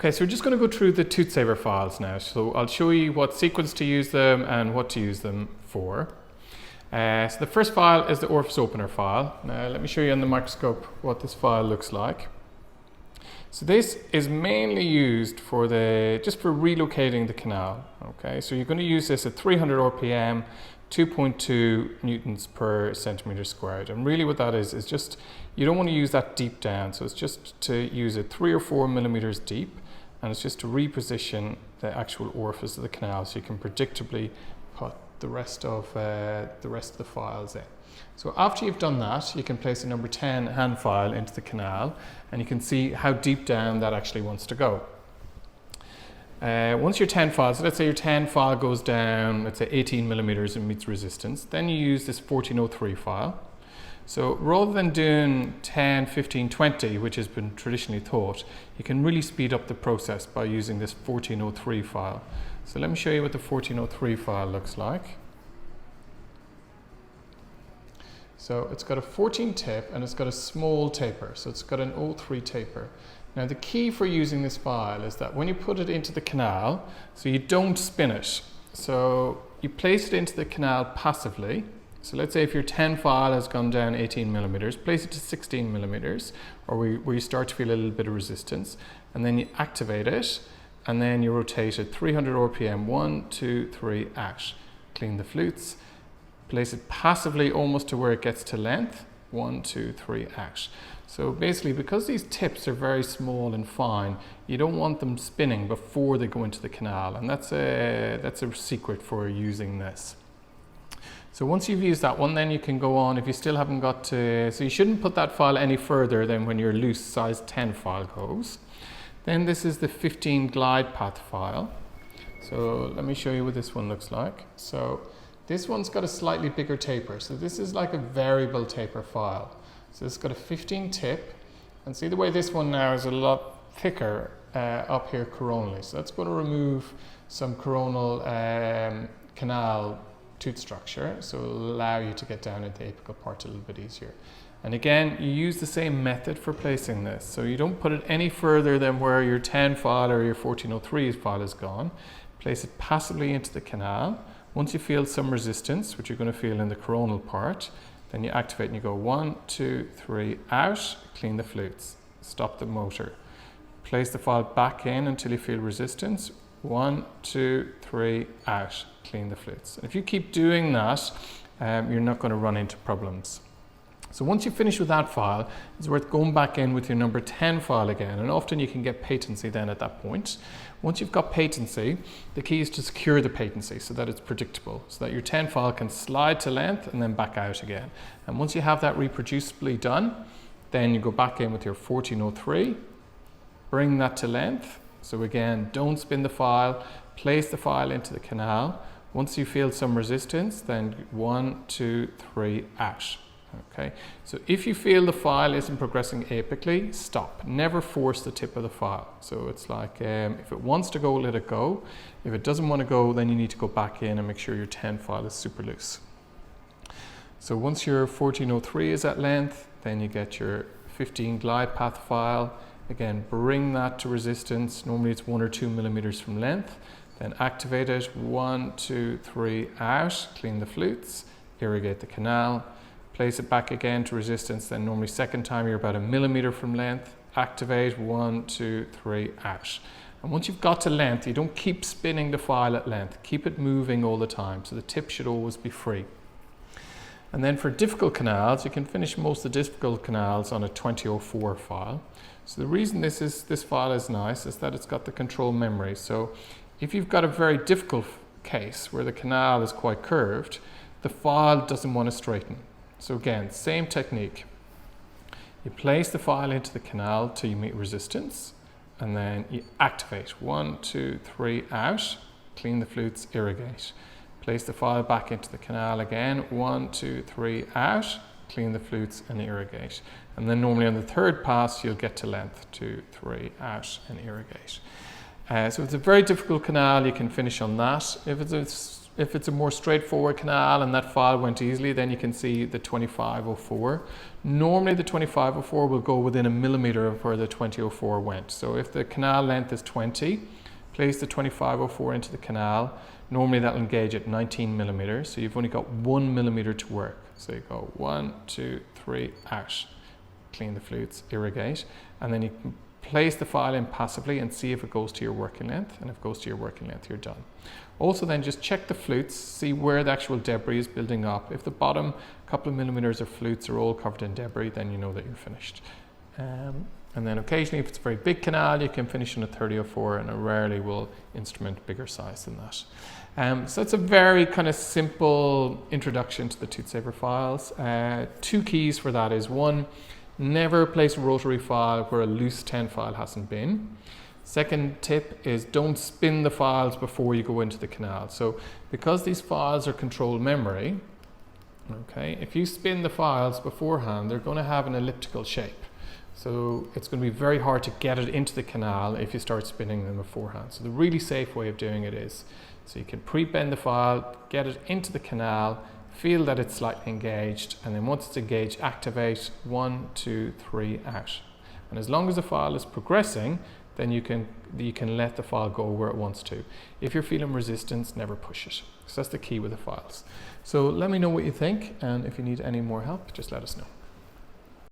Okay, so we're just going to go through the toothsaver files now. So I'll show you what sequence to use them and what to use them for. So the first file is the orifice opener file. Now let me show you on the microscope what this file looks like. So this is mainly used for just for relocating the canal. Okay, so you're going to use this at 300 RPM, 2.2 newtons per centimeter squared. And really what that is just, you don't want to use that deep down. So it's just to use it 3 or 4 millimeters deep. And it's just to reposition the actual orifice of the canal so you can predictably put the rest of the files in. So after you've done that, you can place a number 10 hand file into the canal and you can see how deep down that actually wants to go. Once your 10 file, so let's say your 10 file goes down, let's say 18 millimeters and meets resistance, then you use this 1403 file. So rather than doing 10, 15, 20, which has been traditionally taught, you can really speed up the process by using this 1403 file. So let me show you what the 1403 file looks like. So it's got a 14 tip and it's got a small taper. So it's got an 03 taper. Now the key for using this file is that when you put it into the canal, so you don't spin it. So you place it into the canal passively. So let's say if your 10 file has gone down 18 millimeters, place it to 16 millimeters, or where you start to feel a little bit of resistance, and then you activate it, and then you rotate it 300 RPM, 1, 2, 3, out. Clean the flutes, place it passively almost to where it gets to length, 1, 2, 3, out. So basically, because these tips are very small and fine, you don't want them spinning before they go into the canal, and that's a secret for using this. So once you've used that one, then you can go on. If you still haven't got to, so you shouldn't put that file any further than when your loose size 10 file goes. Then this is the 15 glide path file. So let me show you what this one looks like. So this one's got a slightly bigger taper. So this is like a variable taper file. So it's got a 15 tip, and see the way this one now is a lot thicker up here coronally. So that's going to remove some coronal canal tooth structure, so it'll allow you to get down into the apical part a little bit easier. And again, you use the same method for placing this. So you don't put it any further than where your 10 file or your 1403 file is gone. Place it passively into the canal. Once you feel some resistance, which you're going to feel in the coronal part, then you activate and you go 1, 2, 3, out, clean the flutes, stop the motor. Place the file back in until you feel resistance, 1, 2, 3, out, clean the flutes. And if you keep doing that, you're not going to run into problems. So once you finish with that file, it's worth going back in with your number 10 file again, and often you can get patency then at that point. Once you've got patency, the key is to secure the patency so that it's predictable, so that your 10 file can slide to length and then back out again. And once you have that reproducibly done, then you go back in with your 1403, bring that to length. So again, don't spin the file, place the file into the canal. Once you feel some resistance, then 1, 2, 3, out. Okay, so if you feel the file isn't progressing apically, stop. Never force the tip of the file. So it's like if it wants to go, let it go. If it doesn't want to go, then you need to go back in and make sure your 10 file is super loose. So once your 1403 is at length, then you get your 15 glide path file. Again, bring that to resistance. Normally it's 1 or 2 millimeters from length. Then activate it, 1, 2, 3, out. Clean the flutes, irrigate the canal. Place it back again to resistance, then normally second time you're about 1 millimeter from length. Activate, 1, 2, 3, out. And once you've got to length, you don't keep spinning the file at length. Keep it moving all the time, so the tip should always be free. And then for difficult canals, you can finish most of the difficult canals on a 2004 file. So the reason this file is nice is that it's got the control memory. So if you've got a very difficult case where the canal is quite curved, the file doesn't want to straighten. So again, same technique. You place the file into the canal till you meet resistance, and then you activate 1, 2, 3, out, clean the flutes, irrigate. Place the file back into the canal again, 1, 2, 3, out, clean the flutes and irrigate. And then normally on the third pass, you'll get to length, 2, 3, out and irrigate. So if it's a very difficult canal, you can finish on that. If it's If it's a more straightforward canal and that file went easily, then you can see the 2504. Normally the 2504 will go within a millimeter of where the 2004 went. So if the canal length is 20, place the 2504 into the canal. Normally that will engage at 19 millimeters, so you've only got 1 millimeter to work. So you go 1, 2, 3, out. Clean the flutes, irrigate, and then you can place the file in passively and see if it goes to your working length, and if it goes to your working length, you're done. Also then just check the flutes, see where the actual debris is building up. If the bottom couple of millimeters of flutes are all covered in debris, then you know that you're finished. And then occasionally, if it's a very big canal, you can finish in a 3004, and I rarely will instrument bigger size than that. So it's a very kind of simple introduction to the toothsaver files. 2 keys for that is: 1, never place a rotary file where a loose 10 file hasn't been. Second tip is don't spin the files before you go into the canal. So because these files are control memory, okay, if you spin the files beforehand, they're going to have an elliptical shape. So it's going to be very hard to get it into the canal if you start spinning them beforehand. So the really safe way of doing it is, so you can pre-bend the file, get it into the canal, feel that it's slightly engaged, and then once it's engaged, activate 1, 2, 3, out. And as long as the file is progressing, then you can let the file go where it wants to. If you're feeling resistance, never push it. So that's the key with the files. So let me know what you think, and if you need any more help, just let us know.